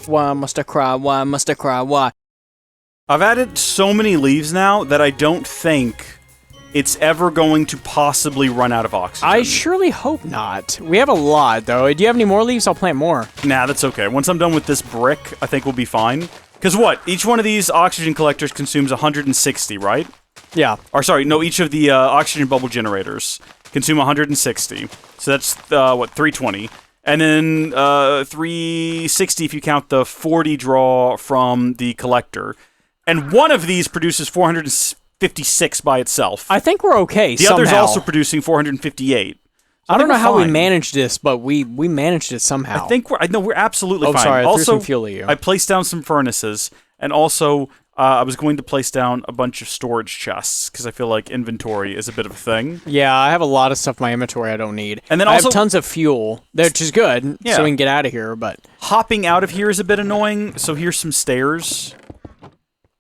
Why must I cry? Why must I cry? Why? I've added so many leaves now that I don't think it's ever going to possibly run out of oxygen. I surely hope not. We have a lot, though. Do you have any more leaves? I'll plant more. Nah, that's okay. Once I'm done with this brick, I think we'll be fine. Because what? Each one of these oxygen collectors consumes 160, right? Yeah. Or sorry, no, each of the oxygen bubble generators consume 160. So that's, 320. And then 360 if you count the 40 draw from the collector. And one of these produces 456 by itself. I think we're okay. The other's also producing 458. So I don't know how we fine. managed this, but we managed it somehow. I think we're absolutely fine. Sorry, I also, threw some fuel at you. I placed down some furnaces, and also I was going to place down a bunch of storage chests because I feel like inventory is a bit of a thing. Yeah, I have a lot of stuff in my inventory I don't need. And then I also, have tons of fuel, which is good, Yeah. so we can get out of here. But hopping out of here is a bit annoying. So here's some stairs,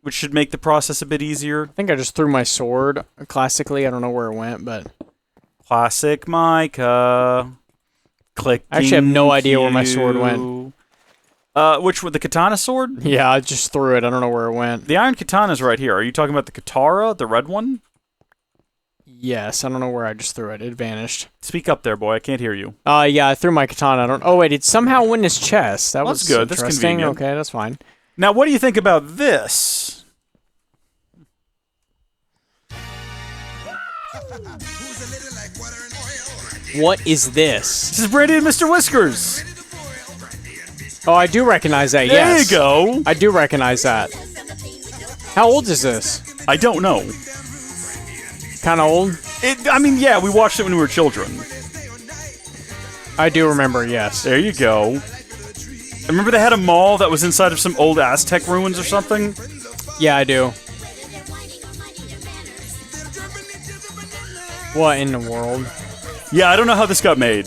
which should make the process a bit easier. I think I just threw my sword. Classically, I don't know where it went, but Classic Micah. Click. I actually have no idea where my sword went. Which the katana sword? Yeah, I just threw it. I don't know where it went. The iron katana's right here. Are you talking about the katara, the red one? Yes, I don't know where I just threw it. It vanished. Speak up there, boy. I can't hear you. Yeah, I threw my katana. I don't. Oh wait, it somehow went in his chest. That was That's good. That's interesting. convenient. Okay, that's fine. Now, what do you think about this? What is this? This is Brandy and Mr. Whiskers. Oh, I do recognize that. There Yes, you go. I do recognize that. How old is this? I don't know. Kind of old. I mean, yeah, we watched it when we were children. I do remember. Yes. There you go. I remember they had a mall that was inside of some old Aztec ruins or something. Yeah, I do. What in the world? Yeah, I don't know how this got made.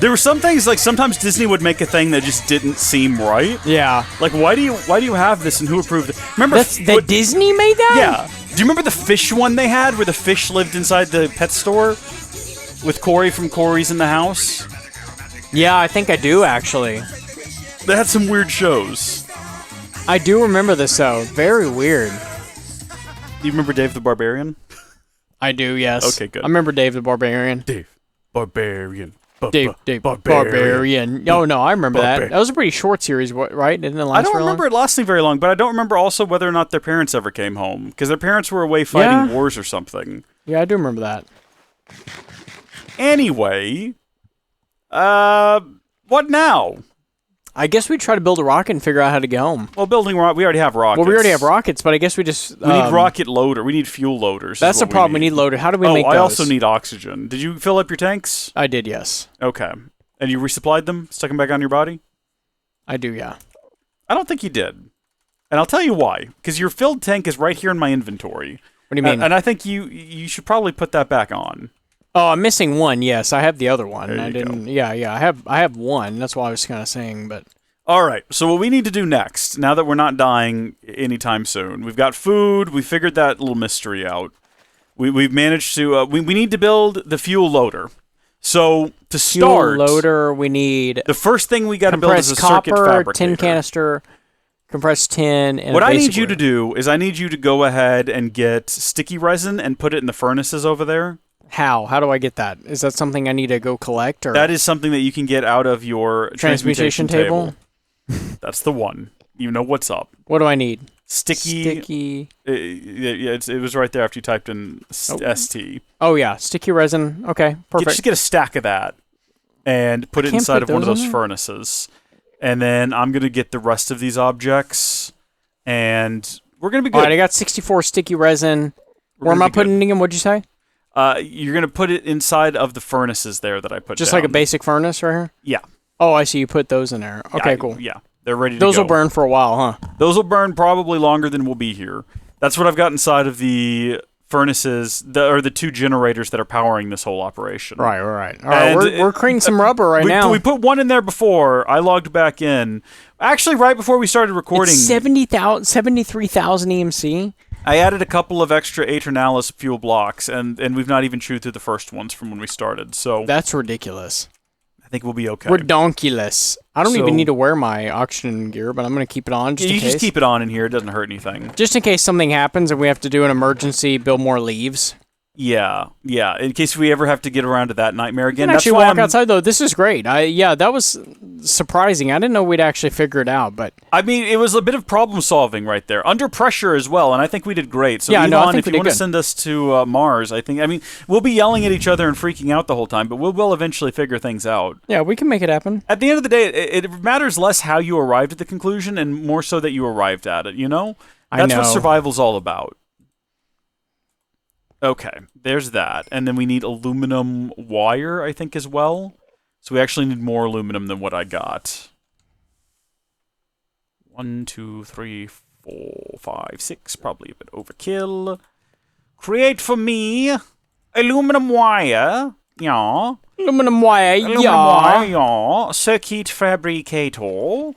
There were some things, like, sometimes Disney would make a thing that just didn't seem right. Yeah. Like, why do you have this and who approved it? Remember that Disney made that? Yeah. Do you remember the fish one they had where the fish lived inside the pet store? With Corey from Corey's in the House? Yeah, I think I do, actually. They had some weird shows. I do remember this, though. Very weird. Do you remember Dave the Barbarian? I do, yes. Okay, good. I remember Dave the Barbarian. Dave Barbarian. Dave Barbarian. Oh, no, I remember that. That was a pretty short series, right? Didn't it last I don't for long? remember it lasting very long, but I don't remember also whether or not their parents ever came home. Because their parents were away fighting wars or something. Yeah, I do remember that. Anyway, what now? I guess we try to build a rocket and figure out how to get home. Well, we already have rockets. Well, we already have rockets, but I guess we just... We need rocket loader. We need fuel loaders. That's the problem. We need loader. How do we make those? I also need oxygen. Did you fill up your tanks? I did, yes. Okay. And you resupplied them? Stuck them back on your body? I do, yeah. I don't think you did. And I'll tell you why. Because your filled tank is right here in my inventory. What do you mean? And I think you should probably put that back on. Oh, I'm missing one. Yes, I have the other one. There you I didn't. go. Yeah. I have one. That's why I was kind of saying, but... All right, so what we need to do next, now that we're not dying anytime soon, we've got food, we figured that little mystery out. We've managed to, we need to build the fuel loader. So, to start... Fuel loader, we need... The first thing we got to build is a circuit copper, fabricator. tin canister, compressed tin, and what a I basic need you to do is I need you to go ahead and get sticky resin and put it in the furnaces over there. How? How do I get that? Is that something I need to go collect? Or That is something that you can get out of your transmutation table. That's the one. You know what's up. What do I need? Sticky. It was right there after you typed in ST. Oh, yeah. Sticky resin. Okay, perfect. Just get a stack of that and put it inside of one of those furnaces. And then I'm going to get the rest of these objects. And we're going to be good. All right, I got 64 sticky resin. Where am I putting it in? What'd you say? You're going to put it inside of the furnaces there that I put Just down. like a basic furnace right here? Yeah. Oh, I see. You put those in there. Okay, cool. Yeah. They're ready to go. Those will burn for a while, huh? Those will burn probably longer than we'll be here. That's what I've got inside of the furnaces, the two generators that are powering this whole operation. Right. All right, we're creating some rubber now. We put one in there before. I logged back in. Actually, right before we started recording. It's 73,000 EMC. I added a couple of extra Aeternalis fuel blocks, and we've not even chewed through the first ones from when we started. So that's ridiculous. think we'll be okay. Redonkulous. I don't even need to wear my oxygen gear, but I'm going to keep it on just in case. You just keep it on in here. It doesn't hurt anything. Just in case something happens and we have to do an emergency, build more leaves. Yeah. In case we ever have to get around to that nightmare again. You can actually walk outside, though. This is great. That was surprising. I didn't know we'd actually figure it out, but... I mean, it was a bit of problem-solving right there. Under pressure as well, and I think we did great. So, Elon, if you want to send us to Mars, we'll be yelling at each other and freaking out the whole time, but we'll eventually figure things out. Yeah, we can make it happen. At the end of the day, it matters less how you arrived at the conclusion and more so that you arrived at it, you know? That's what survival's all about. Okay, there's that. And then we need aluminum wire, I think, as well. So we actually need more aluminum than what I got. 1, 2, 3, 4, 5, 6. Probably a bit overkill. Create for me aluminum wire. Yeah. Aluminum wire, yeah. Circuit fabricator.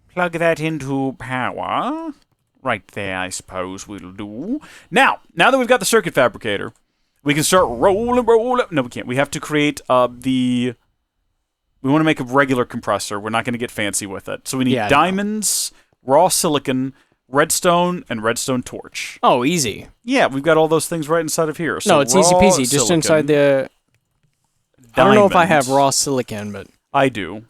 Plug that into power. Right there, I suppose we'll do. Now that we've got the circuit fabricator, we can start rolling. No, we can't. We have to create We want to make a regular compressor. We're not going to get fancy with it. So we need diamonds, raw silicon, redstone, and redstone torch. Oh, easy. Yeah, we've got all those things right inside of here. So it's easy peasy. Just inside the... I don't know if I have raw silicon, but... I do.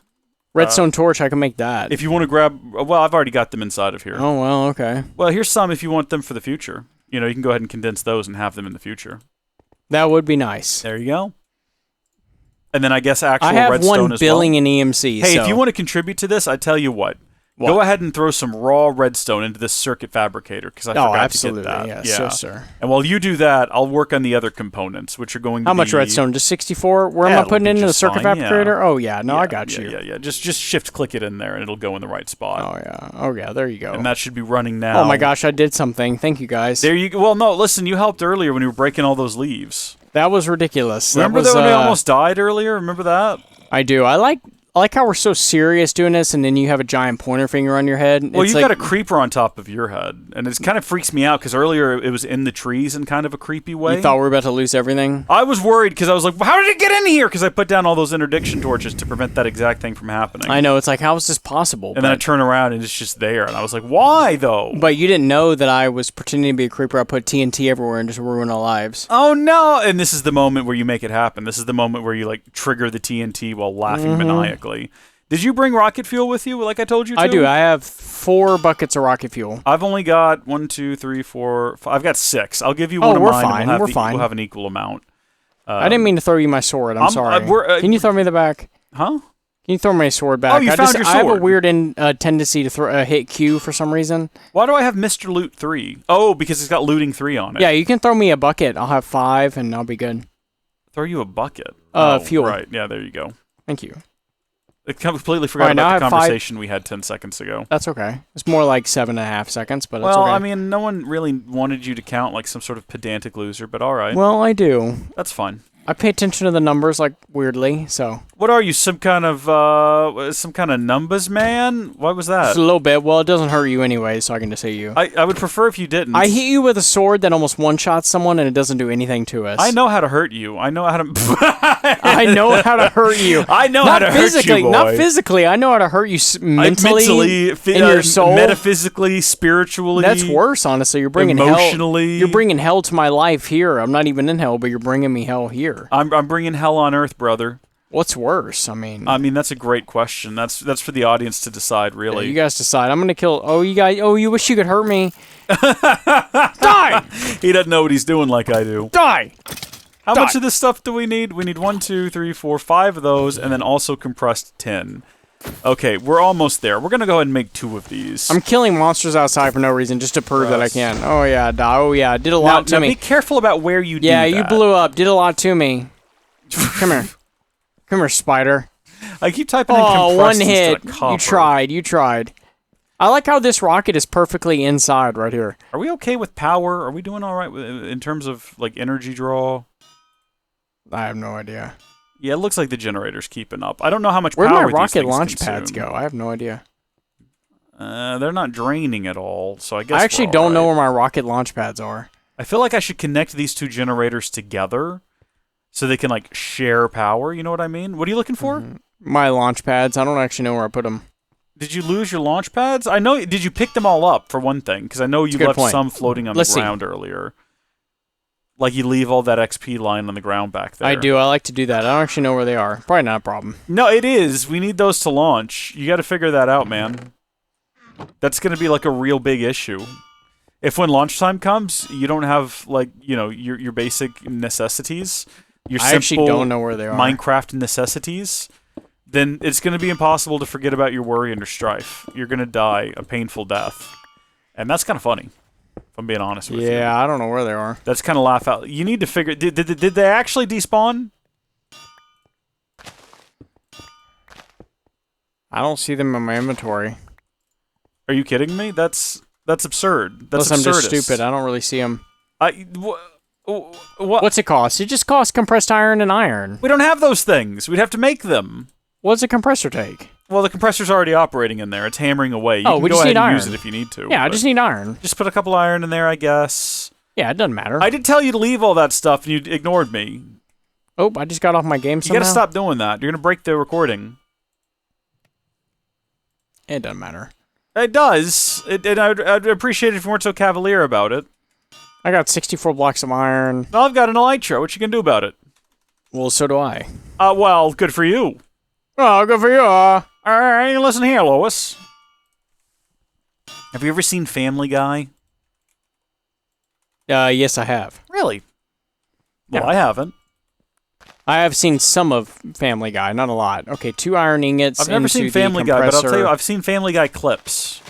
Redstone torch, I can make that. If you want to grab... Well, I've already got them inside of here. Oh, well, okay. Well, here's some if you want them for the future. You can go ahead and condense those and have them in the future. That would be nice. There you go. And then I guess actual redstone as well. I have one billing in EMC, Hey, if you want to contribute to this, I tell you what. Go ahead and throw some raw redstone into this circuit fabricator, because I forgot to get that. Yes, sir. And while you do that, I'll work on the other components, which are going to be... How much redstone? Just 64? Where am I putting it into the circuit fabricator? Yeah. Oh, yeah. No, I got you. Yeah. Just shift-click it in there, and it'll go in the right spot. Oh, yeah. There you go. And that should be running now. Oh, my gosh. I did something. Thank you, guys. There you go. Well, no, listen. You helped earlier when you were breaking all those leaves. That was ridiculous. Remember that when we almost died earlier? Remember that? I do. I like how we're so serious doing this, and then you have a giant pointer finger on your head. Well, you've got a creeper on top of your head, and it kind of freaks me out, because earlier it was in the trees in kind of a creepy way. You thought we were about to lose everything? I was worried, because I was like, how did it get in here? Because I put down all those interdiction torches to prevent that exact thing from happening. I know, it's like, how is this possible? And then I turn around, and it's just there, and I was like, why, though? But you didn't know that I was pretending to be a creeper. I put TNT everywhere and just ruined our lives. Oh, no! And this is the moment where you make it happen. This is the moment where you, trigger the TNT while laughing maniacally. Did you bring rocket fuel with you, like I told you to? I do. I have 4 buckets of rocket fuel. I've only got 1, 2, 3, 4, 5. I've got 6. I'll give you one of mine. Fine. We're fine. We'll have an equal amount. I didn't mean to throw you my sword. I'm sorry. Can you throw me the back? Huh? Can you throw my sword back? Oh, you found your sword. I have a weird tendency to hit Q for some reason. Why do I have Mr. Loot 3? Oh, because it's got looting 3 on it. Yeah, you can throw me a bucket. I'll have 5, and I'll be good. Throw you a bucket? Fuel. Right. Yeah, there you go. Thank you. I completely forgot about the conversation we had 10 seconds ago. That's okay. It's more like 7.5 seconds, but it's okay. Well, I mean, no one really wanted you to count like some sort of pedantic loser, but all right. Well, I do. That's fine. I pay attention to the numbers, weirdly, so... What are you, some kind of numbers man? What was that? Just a little bit. Well, it doesn't hurt you anyway, so I can just hit you. I would prefer if you didn't. I hit you with a sword that almost one-shots someone, and it doesn't do anything to us. I know how to hurt you. I know how to... I know how to hurt you. I know how to hurt you, boy. Not physically. I know how to hurt you mentally, in your soul. Metaphysically, spiritually. That's worse, honestly. You're bringing emotionally. You're bringing hell to my life here. I'm not even in hell, but you're bringing me hell here. I'm bringing hell on earth, brother. What's worse? I mean, that's a great question. That's for the audience to decide, really. Yeah, you guys decide. I'm gonna kill. Oh, you guys. Oh, you wish you could hurt me. Die! He doesn't know what he's doing like I do. Die! How much of this stuff do we need? We need 1, 2, 3, 4, 5 of those, and then also compressed tin. Okay, we're almost there. We're gonna go ahead and make 2 of these. I'm killing monsters outside for no reason, just to prove that I can. Oh yeah, oh yeah, did a lot to me. Be careful about where you do that. Yeah, you blew up. Did a lot to me. Come here. Come here, spider. I keep typing in compressed 1 hit. instead of copper. You tried. I like how this rocket is perfectly inside right here. Are we okay with power? Are we doing all right in terms of energy draw? I have no idea. Yeah, it looks like the generator's keeping up. I don't know how much power power my rocket these things launch consume. pads go? I have no idea. They're not draining at all, so I guess I actually don't know where my rocket launch pads are. I feel like I should connect these 2 generators together so they can share power. You know what I mean? What are you looking for? My launch pads. I don't actually know where I put them. Did you lose your launch pads? I know. Did you pick them all up, for one thing? Because I know you left some floating on the ground earlier. Like you leave all that XP lying on the ground back there. I do. I like to do that. I don't actually know where they are. Probably not a problem. No, it is. We need those to launch. You got to figure that out, man. That's going to be like a real big issue. If when launch time comes, you don't have like your basic necessities, I actually don't know where they are. Minecraft necessities, then it's going to be impossible to forget about your worry and your strife. You're going to die a painful death, and that's kind of funny. If I'm being honest with you. Yeah, I don't know where they are. That's kind of laugh out. You need to figure. Did they actually despawn? I don't see them in my inventory. Are you kidding me? That's absurd. That's Unless I'm just stupid. I don't really see them. What? What's it cost? It just costs compressed iron and iron. We don't have those things. We'd have to make them. What's a compressor take? Well, the compressor's already operating in there. It's hammering away. You can we go just ahead need and iron. use it if you need to. Yeah, I just need iron. Just put a couple iron in there, I guess. Yeah, it doesn't matter. I did tell you to leave all that stuff, and you ignored me. Oh, I just got off my game somehow. You gotta stop doing that. You're gonna break the recording. It doesn't matter. It does. And I'd appreciate it if you weren't so cavalier about it. I got 64 blocks of iron. Well, I've got an elytra. What you gonna do about it? Well, so do I. Well, good for you. Oh, good for you. All right, listen here, Lois. Have you ever seen Family Guy? Yes, I have. Really? Well, Yeah. I haven't. I have seen some of Family Guy, not a lot. Okay, 2 iron ingots. I've never seen Family Guy, but I'll tell you, I've seen Family Guy clips.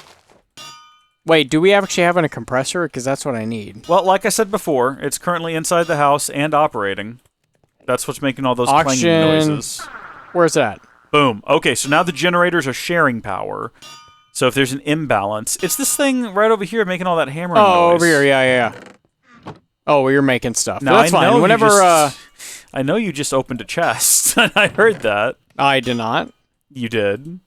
Wait, do we actually have a compressor? Because that's what I need. Well, like I said before, it's currently inside the house and operating. That's what's making all those clanging noises. Where's that? Boom. Okay, so now the generators are sharing power. So if there's an imbalance, it's this thing right over here making all that hammering noise. Oh, over here, yeah. Oh, well, you're making stuff. Now, that's fine. Whenever, I know you just opened a chest. I heard that. I did not. You did.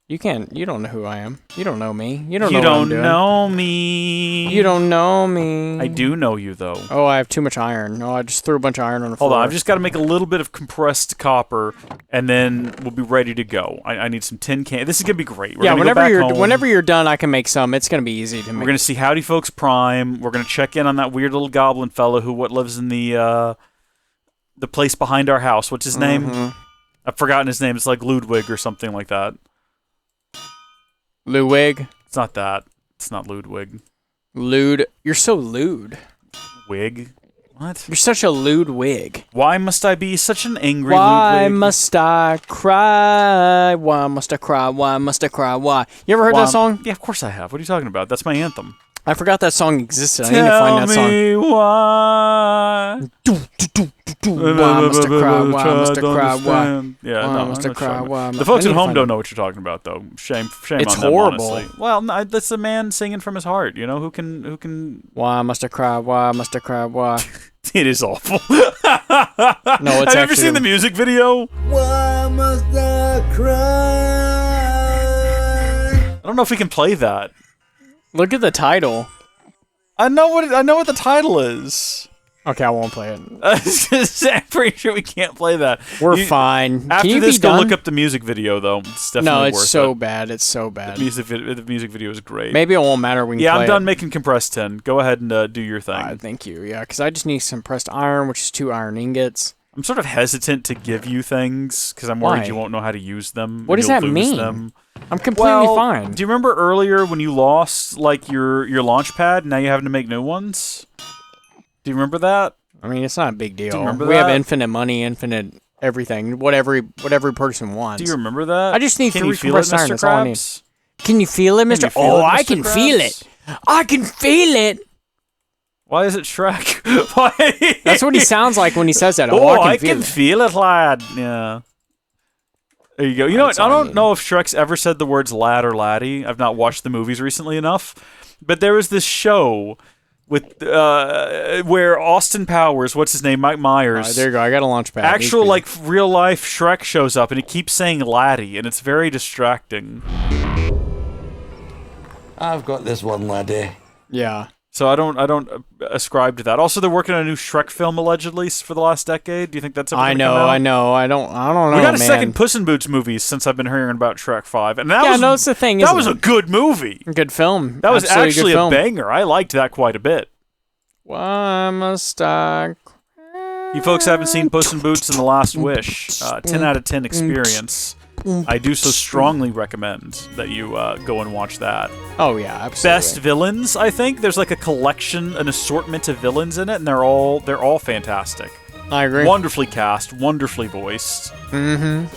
You don't know who I am. You don't know me. You don't You know what I'm don't doing. know me. You don't know me. I do know you, though. Oh, I have too much iron. Oh, I just threw a bunch of iron on the floor. Hold on, I've just got to make a little bit of compressed copper, and then we'll be ready to go. I need some tin can. This is gonna be great. We're gonna go back home. whenever you're done, I can make some. It's gonna be easy to make. We're gonna see Howdy Folks Prime. We're gonna check in on that weird little goblin fellow who lives in the place behind our house. What's his name? I've forgotten his name. It's like Ludwig or something like that. Ludwig. It's not that. It's not Ludwig. You're so lewd. Wig. What? You're such a Ludwig. Why must I be such an angry Why Ludwig? must I cry? Why must I cry? Why must I cry? Why? You ever heard that song? Yeah, of course I have. What are you talking about? That's my anthem. I forgot that song existed. I need to find that song. Tell me why. Why must I cry? Why must I cry? Why? Yeah, Why no, must I'm I not cry? sure. Why? The folks I at need to home find don't it. know what you're talking about, though. Shame It's on them, horrible. honestly. Well, no, that's a man singing from his heart. You know who can. Why must I cry? Why must I cry? Why? It is awful. No, it's Have you ever seen the music video? Why must I cry? I don't know if we can play that. Look at the title. I know what the title is. Okay, I won't play it. I was gonna say, I'm pretty sure we can't play that. We're fine. After Can you this, be go done? look up the music video, though. It's definitely No, worth it's so it. bad. It's so bad. The music video is great. Maybe it won't matter when you Yeah, play I'm done it. making compressed tin. Go ahead and do your thing. Thank you. Yeah, because I just need some pressed iron, which is 2 iron ingots. I'm sort of hesitant to give you things because I'm worried Why? you won't know how to use them. What does You'll that lose mean? Them. I'm completely fine. Do you remember earlier when you lost like your launch pad? Now you're having to make new ones. Do you remember that? I mean, it's not a big deal. Do you remember we have that? infinite money, infinite everything, what every person wants. Do you remember that? I just need Can 3 you feel it, compressed iron. Mr. That's all I need. Krabs? Can you feel it, Can Mr.? you feel it, I Mr. can feel it. Krabs? I can feel it. Why is it Shrek? Why? That's what he sounds like when he says that. Oh, I can feel it, lad. Yeah. There you go. You know what? I don't know if Shrek's ever said the words lad or laddie. I've not watched the movies recently enough. But there was this show with where Austin Powers, what's his name, Mike Myers. there you go. I got a launch pad. Actual, like, real life Shrek shows up and he keeps saying laddie, and it's very distracting. I've got this one, laddie. Yeah. So I don't ascribe to that. Also, they're working on a new Shrek film allegedly for the last decade. Do you think that's ever I gonna come out? know. I don't know. We got a man. second Puss in Boots movie since I've been hearing about Shrek 5, and that that's the thing. That was a good movie. Good film. That was Absolutely actually good a film. banger. I liked that quite a bit. Why must I? You folks haven't seen Puss in Boots and the Last Wish. 10 out of 10 experience. I do so strongly recommend that you go and watch that. Oh yeah, absolutely. Best villains, I think. There's like a collection, an assortment of villains in it, and they're all fantastic. I agree. Wonderfully cast, wonderfully voiced. Mm-hmm.